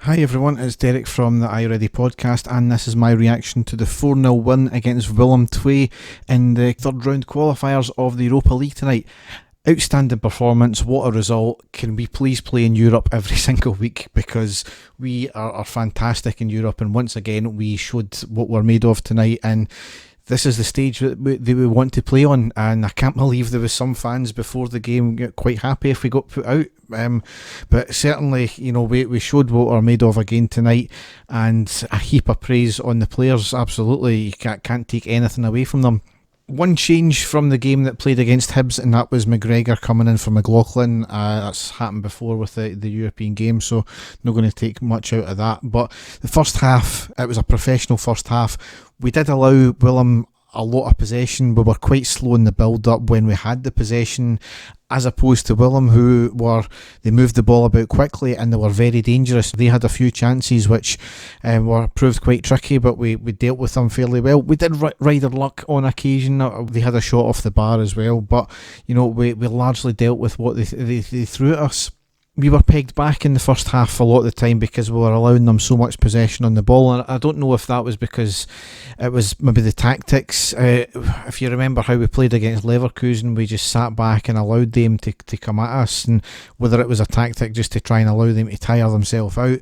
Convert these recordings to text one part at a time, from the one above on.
Hi everyone, it's Derek from the Are You Ready podcast, and this is my reaction to the 4-0 win against Willem II in the third round qualifiers of the Europa League tonight. Outstanding performance, what a result. Can we please play in Europe every single week, because we are fantastic in Europe, and once again we showed what we're made of tonight, and this is the stage that we want to play on, and I can't believe there was some fans before the game get quite happy if we got put out. But certainly, we showed what we're made of again tonight, and a heap of praise on the players. Absolutely, you can't take anything away from them. One change from the game that played against Hibs, and that was McGregor coming in for McLaughlin. That's happened before with the European game, so not going to take much out of that. But the first half, it was a professional first half. We did allow Willem a lot of possession. We were quite slow in the build-up when we had the possession, as opposed to Willem, they moved the ball about quickly and they were very dangerous. They had a few chances which were proved quite tricky, but we dealt with them fairly well. We did ride our luck on occasion. They had a shot off the bar as well, but we largely dealt with what they threw at us. We were pegged back in the first half a lot of the time because we were allowing them so much possession on the ball, and I don't know if that was because it was maybe the tactics. If you remember how we played against Leverkusen, we just sat back and allowed them to come at us, and whether it was a tactic just to try and allow them to tire themselves out.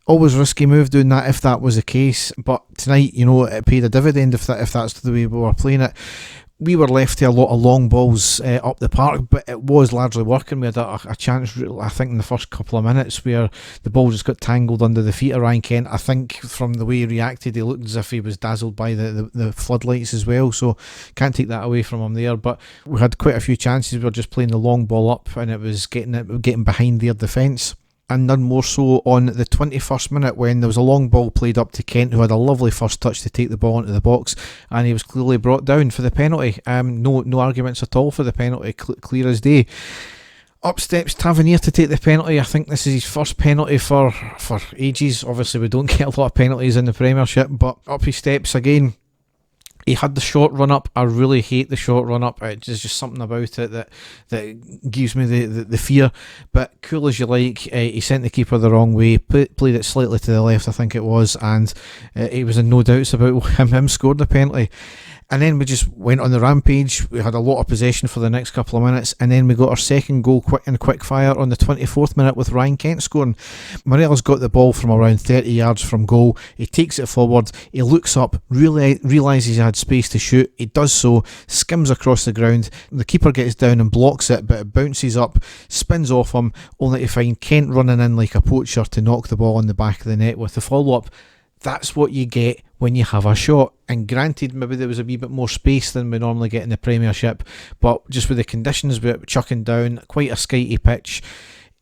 Always risky move doing that if that was the case, but tonight, it paid a dividend if that's the way we were playing it. We were left to a lot of long balls up the park, but it was largely working. We had a chance, I think, in the first couple of minutes where the ball just got tangled under the feet of Ryan Kent. I think from the way he reacted, he looked as if he was dazzled by the floodlights as well, so can't take that away from him there. But we had quite a few chances. We were just playing the long ball up, and it was getting behind their defence. And none more so on the 21st minute, when there was a long ball played up to Kent, who had a lovely first touch to take the ball into the box, and he was clearly brought down for the penalty. No arguments at all for the penalty, clear as day. Up steps Tavernier to take the penalty. I think this is his first penalty for ages. Obviously we don't get a lot of penalties in the Premiership, but up he steps again. He had the short run up. I really hate the short run up. There's just something about it that gives me the fear. But cool as you like, he sent the keeper the wrong way, played it slightly to the left, I think it was, and he was in no doubts about him scored the penalty. And then we just went on the rampage. We had a lot of possession for the next couple of minutes, and then we got our second goal quick fire on the 24th minute with Ryan Kent scoring. Morelos got the ball from around 30 yards from goal. He takes it forward, he looks up, realises he had space to shoot. He does so, skims across the ground. The keeper gets down and blocks it, but it bounces up, spins off him, only to find Kent running in like a poacher to knock the ball on the back of the net with the follow-up. That's what you get when you have a shot. And granted, maybe there was a wee bit more space than we normally get in the Premiership, but just with the conditions we were chucking down, quite a skitey pitch,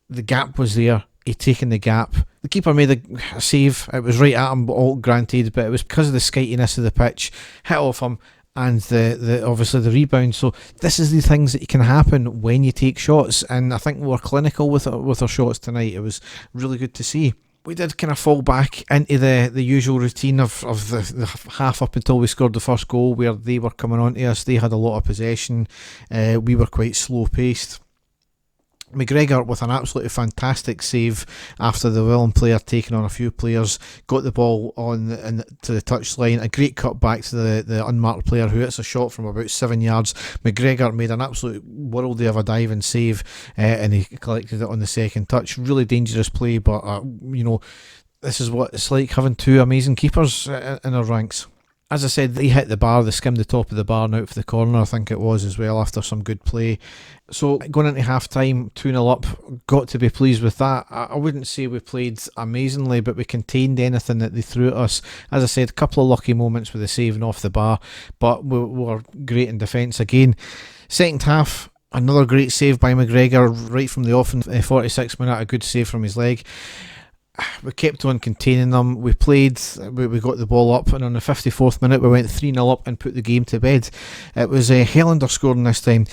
the gap was there. He'd taken the gap. The keeper made a save. It was right at him, all granted, but it was because of the skitiness of the pitch, hit off him, and the obviously the rebound. So this is the things that can happen when you take shots, and I think we were clinical with our shots tonight. It was really good to see. We did kind of fall back into the usual routine of the half up until we scored the first goal, where they were coming on to us. They had a lot of possession. We were quite slow paced. McGregor with an absolutely fantastic save after the Willem player taking on a few players, got the ball to the touchline, a great cut back to the unmarked player who hits a shot from about 7 yards. McGregor made an absolute worldie of a dive and save, and he collected it on the second touch. Really dangerous play, but this is what it's like having two amazing keepers in our ranks. As I said, they hit the bar, they skimmed the top of the bar and out for the corner, I think it was, as well, after some good play. So going into half time, 2-0 up, got to be pleased with that. I wouldn't say we played amazingly, but we contained anything that they threw at us. As I said, a couple of lucky moments with the saving off the bar, but we were great in defence again. Second half, another great save by McGregor right from the off in the 46th minute, a good save from his leg. We kept on containing them. We played, we got the ball up, and on the 54th minute we went 3-0 up and put the game to bed. It was Helander scoring this time.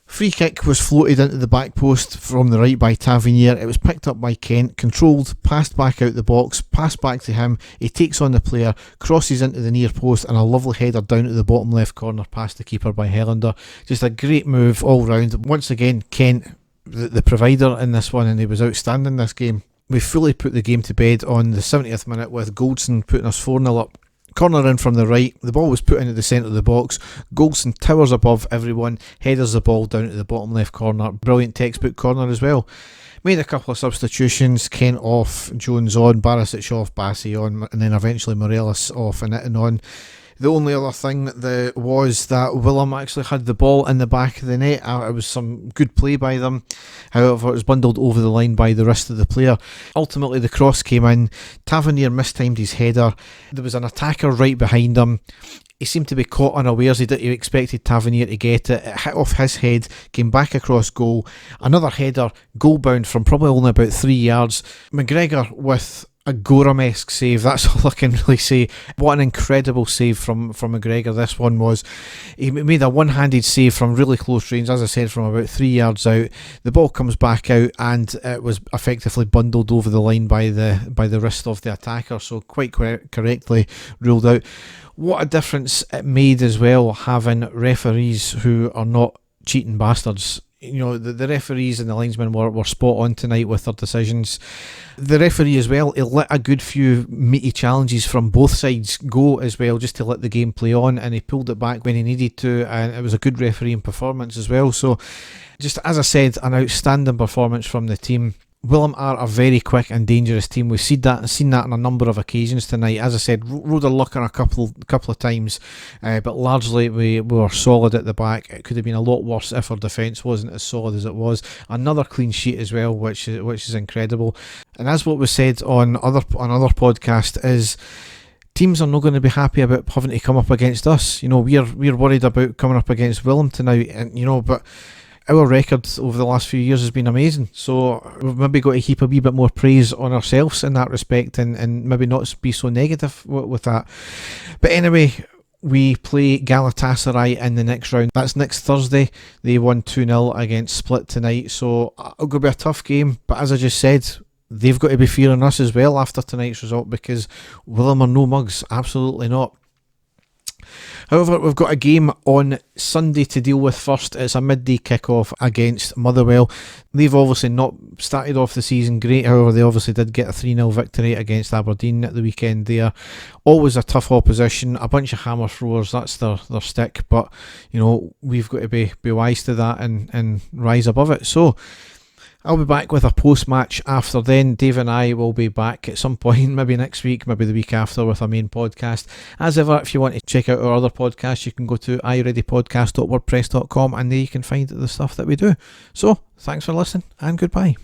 Free kick was floated into the back post from the right by Tavernier. It was picked up by Kent, controlled, passed back out the box, passed back to him. He takes on the player, crosses into the near post, and a lovely header down to the bottom left corner past the keeper by Helander. Just a great move all round. Once again, Kent, the provider in this one, and he was outstanding this game. We fully put the game to bed on the 70th minute with Goldson putting us 4-0 up. Corner in from the right, the ball was put into the centre of the box. Goldson towers above everyone, headers the ball down to the bottom left corner. Brilliant textbook corner as well. Made a couple of substitutions, Kent off, Jones on, Barisic off, Bassey on, and then eventually Morelos off and Itten on. The only other thing that was that Willem actually had the ball in the back of the net. It was some good play by them. However, it was bundled over the line by the rest of the player. Ultimately, the cross came in. Tavernier mistimed his header. There was an attacker right behind him. He seemed to be caught unawares. He expected Tavernier to get it. It hit off his head, came back across goal. Another header, goal bound from probably only about 3 yards. McGregor with a Gorham-esque save, that's all I can really say. What an incredible save from McGregor this one was. He made a one-handed save from really close range, as I said, from about 3 yards out. The ball comes back out and it was effectively bundled over the line by the wrist of the attacker, so quite correctly ruled out. What a difference it made as well, having referees who are not cheating bastards. You know, the referees and the linesmen were spot on tonight with their decisions. The referee as well, he let a good few meaty challenges from both sides go as well, just to let the game play on, and he pulled it back when he needed to, and it was a good refereeing performance as well. So, just as I said, an outstanding performance from the team. Willem are a very quick and dangerous team. We've seen that on a number of occasions tonight. As I said, rode a lucker a couple of times, but largely we were solid at the back. It could have been a lot worse if our defence wasn't as solid as it was. Another clean sheet as well, which is incredible. And as what was said on other podcast is, teams are not going to be happy about having to come up against us. You know, we're worried about coming up against Willem tonight, and you know, but our record over the last few years has been amazing, so we've maybe got to heap a wee bit more praise on ourselves in that respect, and maybe not be so negative with that. But anyway, we play Galatasaray in the next round. That's next Thursday. They won 2-0 against Split tonight, so it'll go be a tough game. But as I just said, they've got to be fearing us as well after tonight's result, because Willem are no mugs, absolutely not. However, we've got a game on Sunday to deal with first. It's a midday kick-off against Motherwell. They've obviously not started off the season great. However, they obviously did get a 3-0 victory against Aberdeen at the weekend there. Always a tough opposition, a bunch of hammer throwers, that's their stick. But, you know, we've got to be wise to that and rise above it. So, I'll be back with a post-match after then. Dave and I will be back at some point, maybe next week, maybe the week after, with a main podcast. As ever, if you want to check out our other podcasts, you can go to ireadypodcast.wordpress.com, and there you can find the stuff that we do. So, thanks for listening, and goodbye.